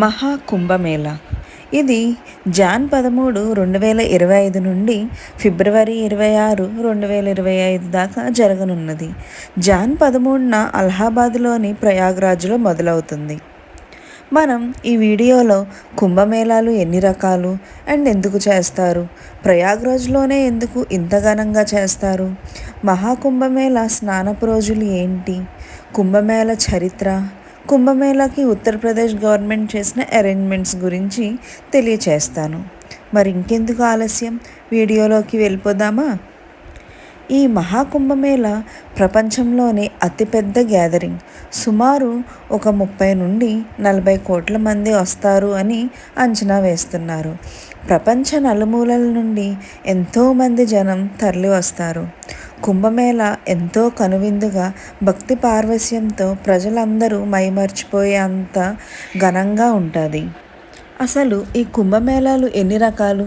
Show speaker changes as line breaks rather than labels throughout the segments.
మహాకుంభమేళా ఇది జాన్ 13, 2025 నుండి ఫిబ్రవరి 26, 2025 దాకా జరగనున్నది. జాన్ 13న అలహాబాద్లోని ప్రయాగ్రాజ్లో మొదలవుతుంది. మనం ఈ వీడియోలో కుంభమేళాలు ఎన్ని రకాలు అండ్ ఎందుకు చేస్తారు, ప్రయాగ్రాజ్లోనే ఎందుకు ఇంత ఘనంగా చేస్తారు, మహాకుంభమేళా స్నానపు రోజులు ఏంటి, కుంభమేళా చరిత్ర, కుంభమేళాకి ఉత్తరప్రదేశ్ గవర్నమెంట్ చేసిన అరేంజ్మెంట్స్ గురించి తెలియచేస్తాను. మరి ఇంకెందుకు ఆలస్యం, వీడియోలోకి వెళ్ళిపోదామా? ఈ మహాకుంభమేళా ప్రపంచంలోనే అతిపెద్ద గ్యాదరింగ్. సుమారు ఒక 30 నుండి 40 కోట్ల మంది వస్తారు అని అంచనా వేస్తున్నారు. ప్రపంచ నలుమూలల నుండి ఎంతోమంది జనం తరలి వస్తారు. కుంభమేళా ఎంతో కనువిందుగా భక్తి పార్వశ్యంతో ప్రజలందరూ మైమర్చిపోయే అంత ఘనంగా ఉంటుంది. అసలు ఈ కుంభమేళాలు ఎన్ని రకాలు?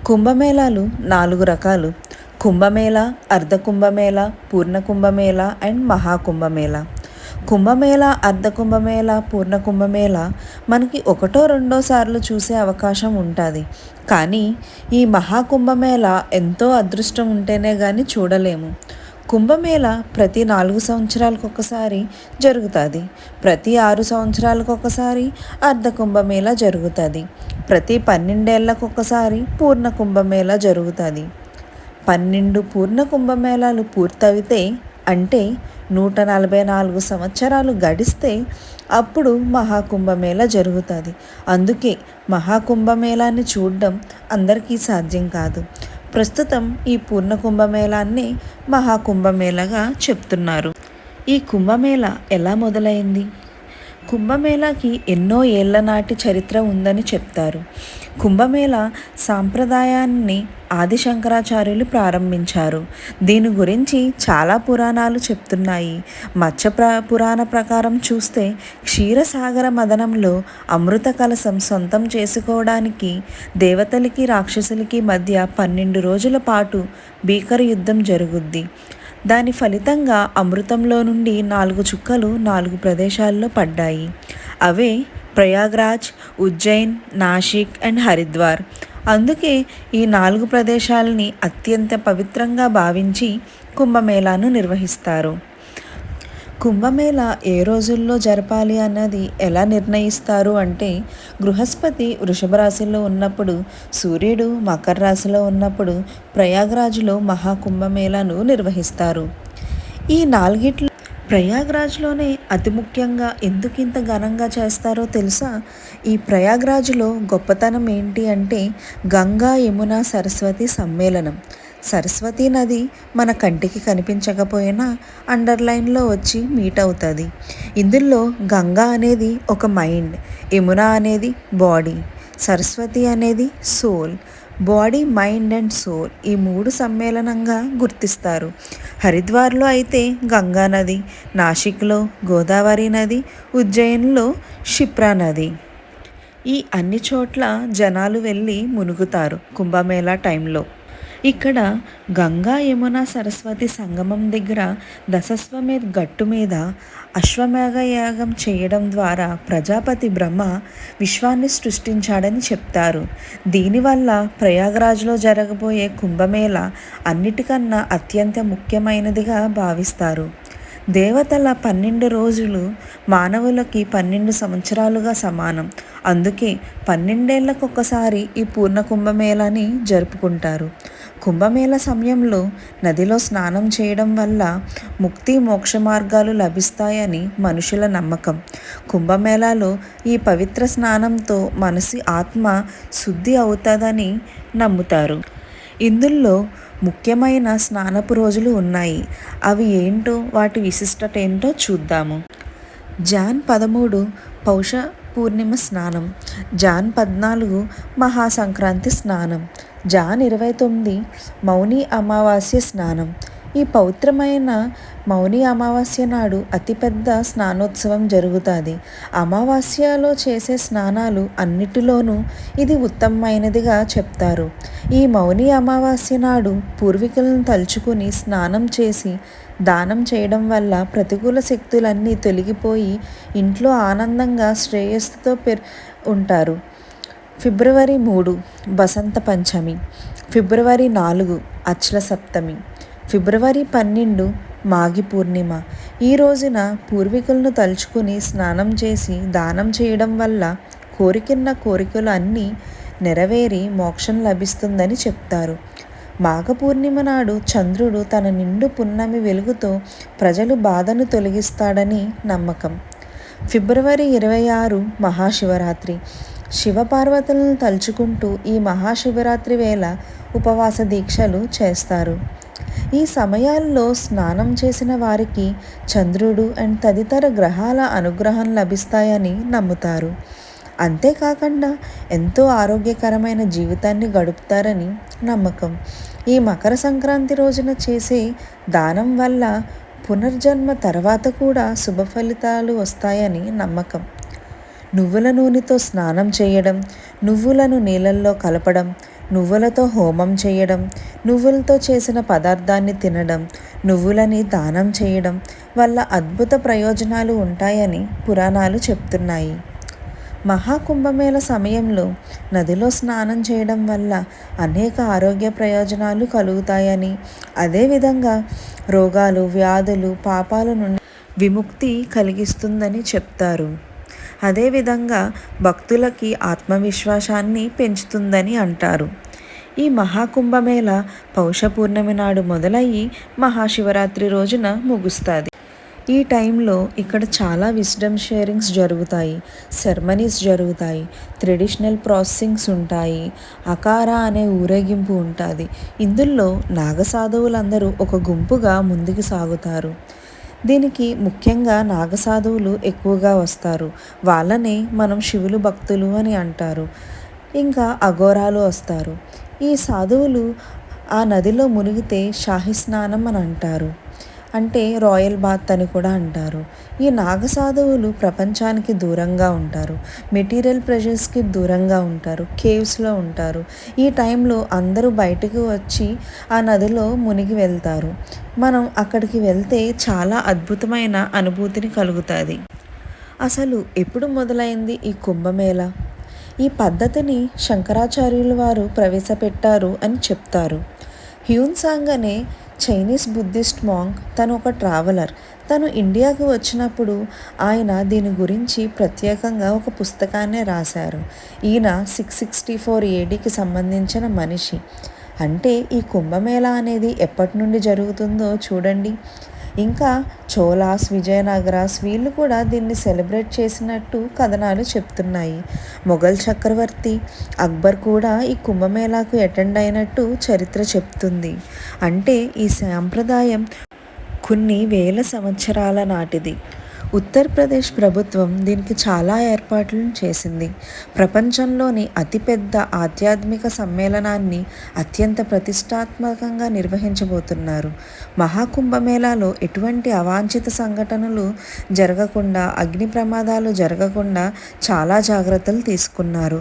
కుంభమేళాలు 4 రకాలు: కుంభమేళా, అర్ధ కుంభమేళా, పూర్ణ కుంభమేళా అండ్ మహాకుంభమేళా. కుంభమేళా, అర్ధ కుంభమేళా, పూర్ణ కుంభమేళా మనకి ఒకటో రెండో సార్లు చూసే అవకాశం ఉంటుంది. కానీ ఈ మహాకుంభమేళా ఎంతో అదృష్టం ఉంటేనే కానీ చూడలేము. కుంభమేళా ప్రతి 4 సంవత్సరాలకు ఒకసారి జరుగుతుంది. ప్రతి 6 సంవత్సరాలకు ఒకసారి అర్ధ కుంభమేళా జరుగుతుంది. ప్రతి 12 ఏళ్ళకు ఒకసారి పూర్ణ కుంభమేళా జరుగుతుంది. 12 పూర్ణ కుంభమేళాలు పూర్తయితే, అంటే 144 సంవత్సరాలు గడిస్తే అప్పుడు మహాకుంభమేళా జరుగుతుంది. అందుకే మహాకుంభమేళాన్ని చూడడం అందరికీ సాధ్యం కాదు. ప్రస్తుతం ఈ పూర్ణ కుంభమేళాన్ని మహాకుంభమేళాగా చెప్తున్నారు. ఈ కుంభమేళా ఎలా మొదలైంది? కుంభమేళాకి ఎన్నో ఏళ్ల నాటి చరిత్ర ఉందని చెప్తారు. కుంభమేళా సాంప్రదాయాన్ని ఆది శంకరాచార్యులు ప్రారంభించారు. దీని గురించి చాలా పురాణాలు చెప్తున్నాయి. మత్స్య పురాణ ప్రకారం చూస్తే క్షీరసాగర మదనంలో అమృత కలశం సొంతం చేసుకోవడానికి దేవతలకి రాక్షసులకి మధ్య 12 రోజుల పాటు భీకర యుద్ధం జరుగుద్ది. దాని ఫలితంగా అమృతంలో నుండి 4 చుక్కలు 4 ప్రదేశాల్లో పడ్డాయి. అవే ప్రయాగ్రాజ్, ఉజ్జయిన్, నాసిక్ అండ్ హరిద్వార్. అందుకే ఈ 4 ప్రదేశాలని అత్యంత పవిత్రంగా భావించి కుంభమేళాను నిర్వహిస్తారు. కుంభమేళా ఏ రోజుల్లో జరపాలి అన్నది ఎలా నిర్ణయిస్తారు అంటే, బృహస్పతి వృషభ రాశిలో ఉన్నప్పుడు, సూర్యుడు మకర రాశిలో ఉన్నప్పుడు ప్రయాగ్రాజ్లో మహాకుంభమేళాను నిర్వహిస్తారు. ఈ 4 ప్రయాగ్రాజ్లోనే అతి ముఖ్యంగా ఎందుకు ఇంత ఘనంగా చేస్తారో తెలుసా? ఈ ప్రయాగ్రాజ్లో గొప్పతనం ఏంటి అంటే, గంగా యమున సరస్వతి సమ్మేళనం. సరస్వతీ నది మన కంటికి కనిపించకపోయినా అండర్లైన్లో వచ్చి మీట్ అవుతుంది. ఇందులో గంగా అనేది ఒక మైండ్, యమున అనేది బాడీ, సరస్వతి అనేది soul. Body, mind and soul ఈ 3 సమ్మేళనంగా గుర్తిస్తారు. హరిద్వార్లో అయితే గంగా నది, నాసిక్లో గోదావరి నది, ఉజ్జయిన్లో క్షిప్రా నది. ఈ అన్ని చోట్ల జనాలు వెళ్ళి మునుగుతారు కుంభమేళా టైంలో. ఇక్కడ గంగా యమున సరస్వతి సంగమం దగ్గర దశస్వమేధ్ గట్టు మీద అశ్వమేధ యాగం చేయడం ద్వారా ప్రజాపతి బ్రహ్మ విశ్వాన్ని సృష్టించాడని చెప్తారు. దీనివల్ల ప్రయాగ్రాజ్లో జరగబోయే కుంభమేళా అన్నిటికన్నా అత్యంత ముఖ్యమైనదిగా భావిస్తారు. దేవతల 12 రోజులు మానవులకి 12 సంవత్సరాలుగా సమానం. అందుకే 12 ఏళ్ళకు ఒకసారి ఈ పూర్ణ కుంభమేళాని జరుపుకుంటారు. కుంభమేళా సమయంలో నదిలో స్నానం చేయడం వల్ల ముక్తి మోక్ష మార్గాలు లభిస్తాయని మనుషుల నమ్మకం. కుంభమేళాలో ఈ పవిత్ర స్నానంతో మనసి ఆత్మ శుద్ధి అవుతుందని నమ్ముతారు. ఇందులో ముఖ్యమైన స్నానపు రోజులు ఉన్నాయి. అవి ఏంటో, వాటి విశిష్టత ఏంటో చూద్దాము. జాన్ 13 పౌష పూర్ణిమ స్నానం. జాన్ 14 మహాసంక్రాంతి స్నానం. జాన్ 29 మౌని అమావాస్య స్నానం. ఈ పవిత్రమైన మౌని అమావాస్య నాడు అతిపెద్ద స్నానోత్సవం జరుగుతుంది. అమావాస్యలో చేసే స్నానాలు అన్నిటిలోనూ ఇది ఉత్తమమైనదిగా చెప్తారు. ఈ మౌని అమావాస్య నాడు పూర్వీకులను తలుచుకుని స్నానం చేసి దానం చేయడం వల్ల ప్రతికూల శక్తులన్నీ తొలగిపోయి ఇంట్లో ఆనందంగా శ్రేయస్సుతో ఉంటారు. ఫిబ్రవరి 3 బసంత పంచమి, ఫిబ్రవరి 4 అచ్ల సప్తమి, ఫిబ్రవరి 12 మాఘి పూర్ణిమ. ఈ రోజున పూర్వీకులను తలుచుకుని స్నానం చేసి దానం చేయడం వల్ల కోరికన్న కోరికలు అన్నీ నెరవేరి మోక్షం లభిస్తుందని చెప్తారు. మాఘ పూర్ణిమ నాడు చంద్రుడు తన నిండు పున్నమి వెలుగుతో ప్రజలు బాధను తొలగిస్తాడని నమ్మకం. ఫిబ్రవరి 26 మహాశివరాత్రి. శివపార్వతులను తలుచుకుంటూ ఈ మహాశివరాత్రి వేళ ఉపవాస దీక్షలు చేస్తారు. ఈ సమయాల్లో స్నానం చేసిన వారికి చంద్రుడు అండ్ తదితర గ్రహాల అనుగ్రహం లభిస్తాయని నమ్ముతారు. అంతేకాకుండా ఎంతో ఆరోగ్యకరమైన జీవితాన్ని గడుపుతారని నమ్మకం. ఈ మకర సంక్రాంతి రోజున చేసే దానం వల్ల పునర్జన్మ తర్వాత కూడా శుభ ఫలితాలు వస్తాయని నమ్మకం. నువ్వుల నూనెతో స్నానం చేయడం, నువ్వులను నీళ్ళల్లో కలపడం, నువ్వులతో హోమం చేయడం, నువ్వులతో చేసిన పదార్థాన్ని తినడం, నువ్వులని దానం చేయడం వల్ల అద్భుత ప్రయోజనాలు ఉంటాయని పురాణాలు చెప్తున్నాయి. మహాకుంభమేళ సమయంలో నదిలో స్నానం చేయడం వల్ల అనేక ఆరోగ్య ప్రయోజనాలు కలుగుతాయని, అదేవిధంగా రోగాలు, వ్యాధులు, పాపాల నుండి విముక్తి కలిగిస్తుందని చెప్తారు. అదేవిధంగా భక్తులకి ఆత్మవిశ్వాసాన్ని పెంచుతుందని అంటారు. ఈ మహాకుంభమేళ పౌష పూర్ణమి నాడు మొదలయ్యి మహాశివరాత్రి రోజున ముగుస్తుంది. ఈ టైంలో ఇక్కడ చాలా విజ్డమ్ షేరింగ్స్ జరుగుతాయి, సెర్మనీస్ జరుగుతాయి, ట్రెడిషనల్ ప్రాసెసింగ్స్ ఉంటాయి, అకారా అనే ఊరేగింపు ఉంటుంది. ఇందులో నాగసాధువులందరూ ఒక గుంపుగా ముందుకు సాగుతారు. దీనికి ముఖ్యంగా నాగసాధువులు ఎక్కువగా వస్తారు. వాళ్ళనే మనం శివులు భక్తులు అని అంటారు. ఇంకా అఘోరాలు వస్తారు. ఈ సాధువులు ఆ నదిలో మునిగితే షాహి స్నానం అని అంటారు, అంటే రాయల్ బాత్ అని కూడా అంటారు. ఈ నాగసాధువులు ప్రపంచానికి దూరంగా ఉంటారు, మెటీరియల్ ప్రెషర్స్కి దూరంగా ఉంటారు, కేవ్స్లో ఉంటారు. ఈ టైంలో అందరూ బయటకు వచ్చి ఆ నదిలో మునిగి వెళ్తారు. మనం అక్కడికి వెళ్తే చాలా అద్భుతమైన అనుభూతిని కలుగుతుంది. అసలు ఎప్పుడు మొదలైంది ఈ కుంభమేళ? ఈ పద్ధతిని శంకరాచార్యుల వారు ప్రవేశపెట్టారు అని చెప్తారు. హ్యూన్సాంగ్ అనే చైనీస్ బుద్ధిస్ట్ మాంక్, తను ఒక ట్రావెలర్. తను ఇండియాకు వచ్చినప్పుడు ఆయన దీని గురించి ప్రత్యేకంగా ఒక పుస్తకాన్నే రాశారు. ఈయన 664 ADకి సంబంధించిన మనిషి. అంటే ఈ కుంభమేళ అనేది ఎప్పటి నుండి జరుగుతుందో చూడండి. ఇంకా చోళాస్, విజయనగరాస్ వీళ్ళు కూడా దీన్ని సెలబ్రేట్ చేసినట్టు కథనాలు చెప్తున్నాయి. మొఘల్ చక్రవర్తి అక్బర్ కూడా ఈ కుంభమేళాకు అటెండ్ అయినట్టు చరిత్ర చెప్తుంది. అంటే ఈ సాంప్రదాయం కొన్ని వేల సంవత్సరాల నాటిది. ఉత్తరప్రదేశ్ ప్రభుత్వం దీనికి చాలా ఏర్పాట్లను చేసింది. ప్రపంచంలోని అతిపెద్ద ఆధ్యాత్మిక సమ్మేళనాన్ని అత్యంత ప్రతిష్టాత్మకంగా నిర్వహించబోతున్నారు. మహాకుంభమేళాలో ఎటువంటి అవాంఛిత సంఘటనలు జరగకుండా, అగ్ని ప్రమాదాలు జరగకుండా చాలా జాగ్రత్తలు తీసుకున్నారు.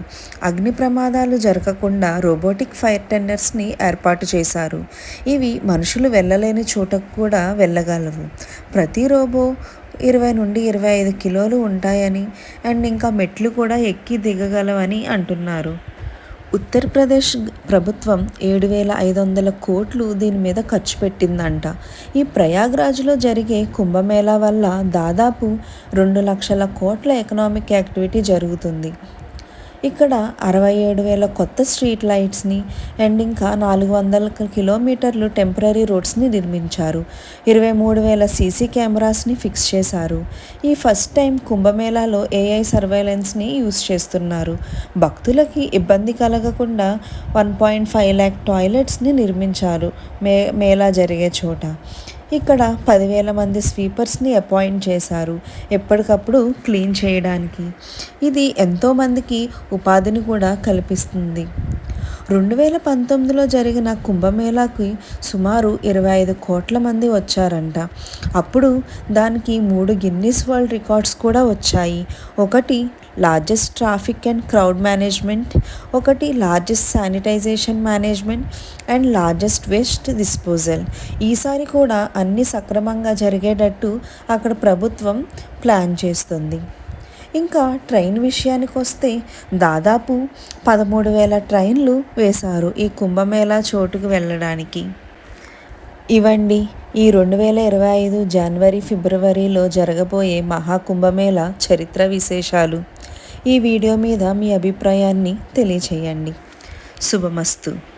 అగ్ని ప్రమాదాలు జరగకుండా రోబోటిక్ ఫైర్ టెండర్స్ని ఏర్పాటు చేశారు. ఇవి మనుషులు వెళ్ళలేని చోటకు కూడా వెళ్ళగలవు. ప్రతి రోబో 20 నుండి 25 కిలోలు ఉంటాయని అండ్ ఇంకా మెట్లు కూడా ఎక్కి దిగగలవని అంటున్నారు. ఉత్తరప్రదేశ్ ప్రభుత్వం 7,500 కోట్లు దీని మీద ఖర్చు పెట్టిందంట. ఈ ప్రయాగ్రాజ్లో జరిగే కుంభమేళా వల్ల దాదాపు 2 లక్షల కోట్ల ఎకనామిక్ యాక్టివిటీ జరుగుతుంది. ఇక్కడ 67,000 కొత్త స్ట్రీట్ లైట్స్ని అండ్ ఇంకా 400 కిలోమీటర్లు టెంపరీ రోడ్స్ని నిర్మించారు. 23,000 సీసీ కెమెరాస్ని ఫిక్స్ చేశారు. ఈ ఫస్ట్ టైం కుంభమేళాలో AI సర్వేలెన్స్ని యూజ్ చేస్తున్నారు. భక్తులకి ఇబ్బంది కలగకుండా 1.5 lakh టాయిలెట్స్ని నిర్మించారు మేళా జరిగే చోట. ఇక్కడ 10,000 మంది స్వీపర్స్ని అపాయింట్ చేశారు ఎప్పటికప్పుడు క్లీన్ చేయడానికి. ఇది ఎంతోమందికి ఉపాధిని కూడా కల్పిస్తుంది. 2019లో జరిగిన కుంభమేళాకి సుమారు 25 కోట్ల మంది వచ్చారంట. అప్పుడు దానికి 3 గిన్నీస్ వరల్డ్ రికార్డ్స్ కూడా వచ్చాయి. ఒకటి largest traffic and crowd management, ఒకటి largest sanitization management and largest waste disposal. ఈసారి కూడా అన్నీ సక్రమంగా జరిగేటట్టు అక్కడ ప్రభుత్వం ప్లాన్ చేస్తుంది. ఇంకా ట్రైన్ విషయానికి వస్తే దాదాపు 13,000 ట్రైన్లు వేశారు ఈ కుంభమేళా చోటుకు వెళ్ళడానికి. ఇవండి ఈ 2025 జనవరి ఫిబ్రవరిలో జరగబోయే మహాకుంభమేళా చరిత్ర విశేషాలు. ఈ వీడియో మీద మీ అభిప్రాయాన్ని తెలియచేయండి. శుభమస్తు.